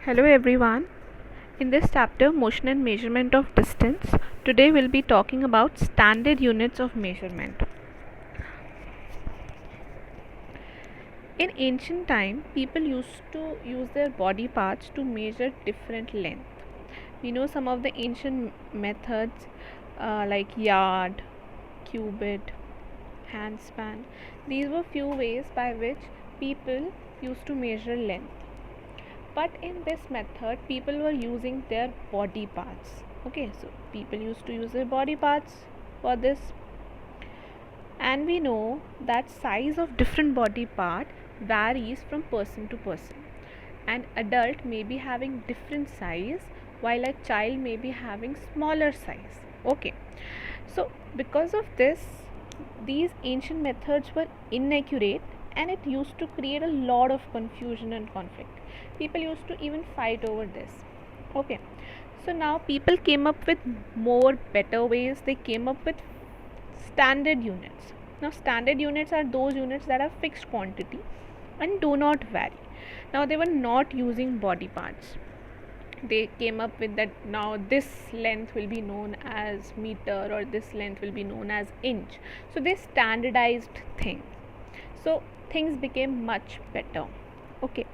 Hello everyone. In this chapter, Motion and Measurement of Distance, today we'll be talking about standard units of measurement. In ancient time, people used to use their body parts to measure different length. We know some of the ancient methods like yard, cubit, handspan. These were few ways by which people used to measure length. But in this method people were using their body parts. Okay, so people used to use their body parts for this, and we know that size of different body part varies from person to person. An adult may be having different size while a child may be having smaller size. Okay, so because of this, these ancient methods were inaccurate and it used to create a lot of confusion and conflict. People used to even fight over this. Okay, so now people came up with more better ways. They came up with standard units. Now standard units are those units that are fixed quantity and do not vary. Now they were not using body parts. They came up with that now this length will be known as meter or this length will be known as inch. So they standardized things, so things became much better. Okay,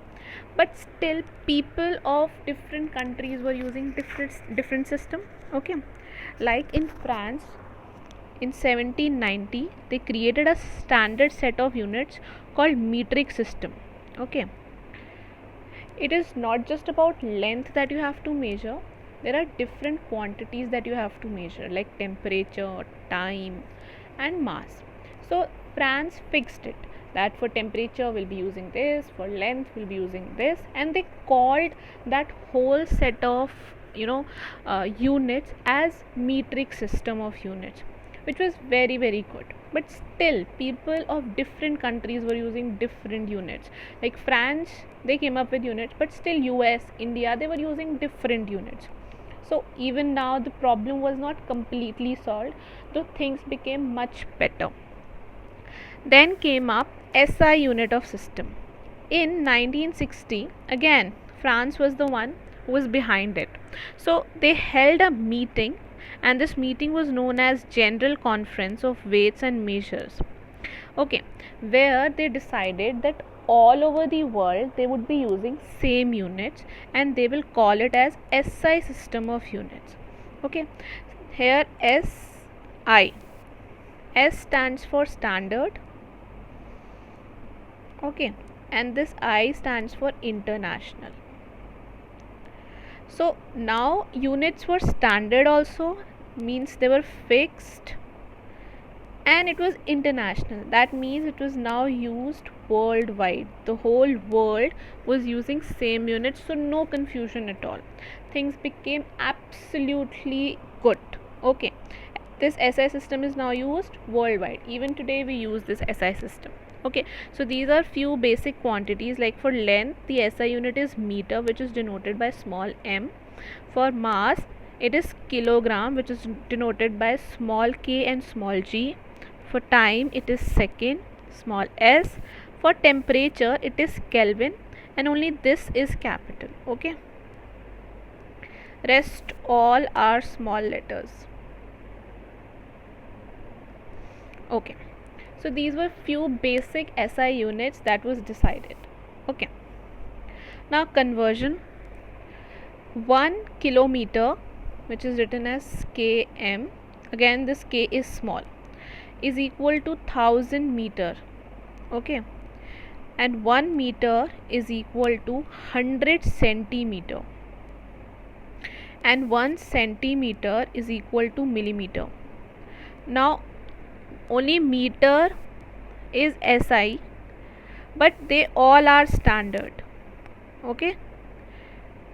but still people of different countries were using different system. Okay, like in France in 1790 they created a standard set of units called metric system. Okay, it is not just about length that you have to measure. There are different quantities that you have to measure, like temperature, time, and mass. So France fixed it that for temperature we'll be using this, for length we'll be using this, and they called that whole set of units as metric system of units, which was very good. But still people of different countries were using different units. Like France, they came up with units, but still US, India, they were using different units. So even now the problem was not completely solved, though things became much better. Then came up SI unit of system. In 1960, again France was the one who was behind it. So they held a meeting, and this meeting was known as General Conference of Weights and Measures. Okay, where they decided that all over the world they would be using same units and they will call it as SI system of units. Okay, here SI, S stands for standard. Okay, and this I stands for international. So now units were standard also, means they were fixed, and it was international. That means it was now used worldwide. The whole world was using same units, so no confusion at all. Things became absolutely good. Okay, this SI system is now used worldwide. Even today we use this SI system. Okay, so these are few basic quantities. Like for length, the SI unit is meter, which is denoted by small m. For mass, it is kilogram, which is denoted by small k and small g. For time, it is second, small s. For temperature, it is Kelvin, and only this is capital. Okay, rest all are small letters. Okay, so these were few basic SI units that was decided. Okay, now conversion. 1 kilometer, which is written as km, again this k is small, is equal to 1000 meter. Okay, and 1 meter is equal to 100 centimeter, and 1 centimeter is equal to millimeter. Now only meter is SI, but they all are standard. Okay,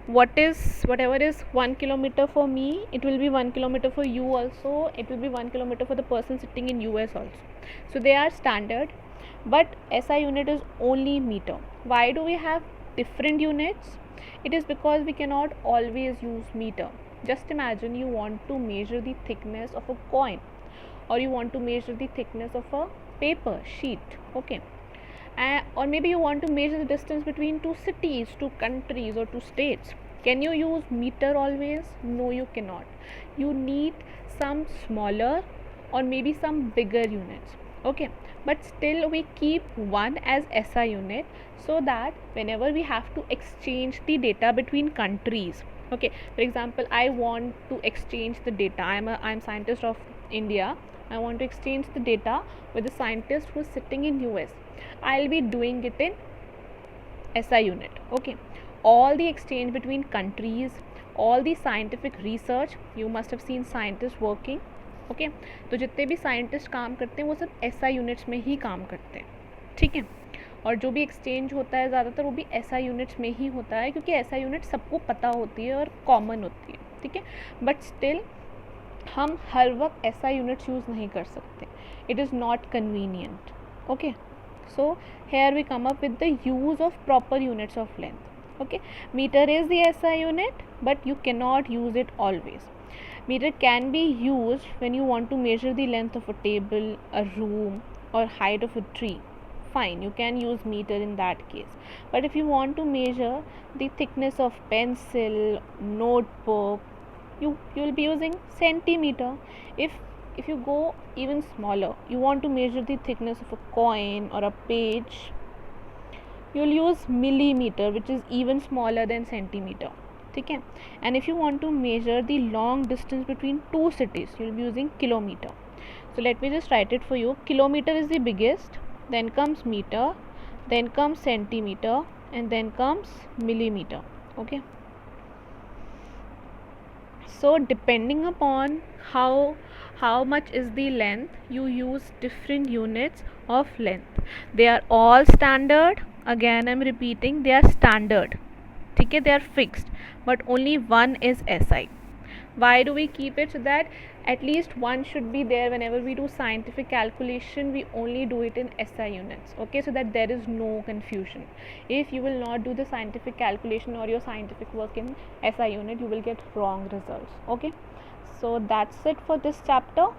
whatever is 1 kilometer for me, it will be 1 kilometer for you also, it will be 1 kilometer for the person sitting in US also. So they are standard, but SI unit is only meter. Why do we have different units? It is because we cannot always use meter. Just imagine you want to measure the thickness of a coin, or you want to measure the thickness of a paper sheet. Okay, or maybe you want to measure the distance between two cities, two countries, or two states. Can you use meter always? No, you cannot. You need some smaller or maybe some bigger units. Okay, but still we keep one as SI unit, so that whenever we have to exchange the data between countries, okay, for example, I want to exchange the data. I'm scientist of India. I want to exchange the data with a scientist who is sitting in US. I'll be doing it in SI unit. Okay, all the exchange between countries, all the scientific research, you must have seen scientists working. Okay तो जितने भी scientist काम करते हैं वो सब SI units में ही काम करते हैं, ठीक है। और जो भी एक्सचेंज होता है ज़्यादातर वो भी SI यूनिट्स में ही होता है, क्योंकि SI यूनिट सबको पता होती है और कॉमन होती है, ठीक है। बट स्टिल हम हर वक्त SI यूनिट्स यूज़ नहीं कर सकते, it is not convenient. Okay, so here we come up with the use of proper units of length. Okay, meter is the SI unit, but you cannot use it always. Meter can be used when you want to measure the length of a table, a room, or height of a tree. Fine, you can use meter in that case. But if you want to measure the thickness of pencil, notebook, you will be using centimeter. If you go even smaller, you want to measure the thickness of a coin or a page, you'll use millimeter, which is even smaller than centimeter, ठीक है। and if you want to measure the long distance between two cities, you'll be using kilometer. So let me just write it for you. Kilometer is the biggest, then comes meter, then comes centimeter, and then comes millimeter. Okay, so depending upon how much is the length, you use different units of length. They are all standard. Again I'm repeating, they are standard, ठीक है, they are fixed, but only one is SI. Why do we keep it? So that at least one should be there whenever we do scientific calculation. We only do it in SI units, okay, so that there is no confusion. If you will not do the scientific calculation or your scientific work in SI unit, you will get wrong results. Okay, so that's it for this chapter.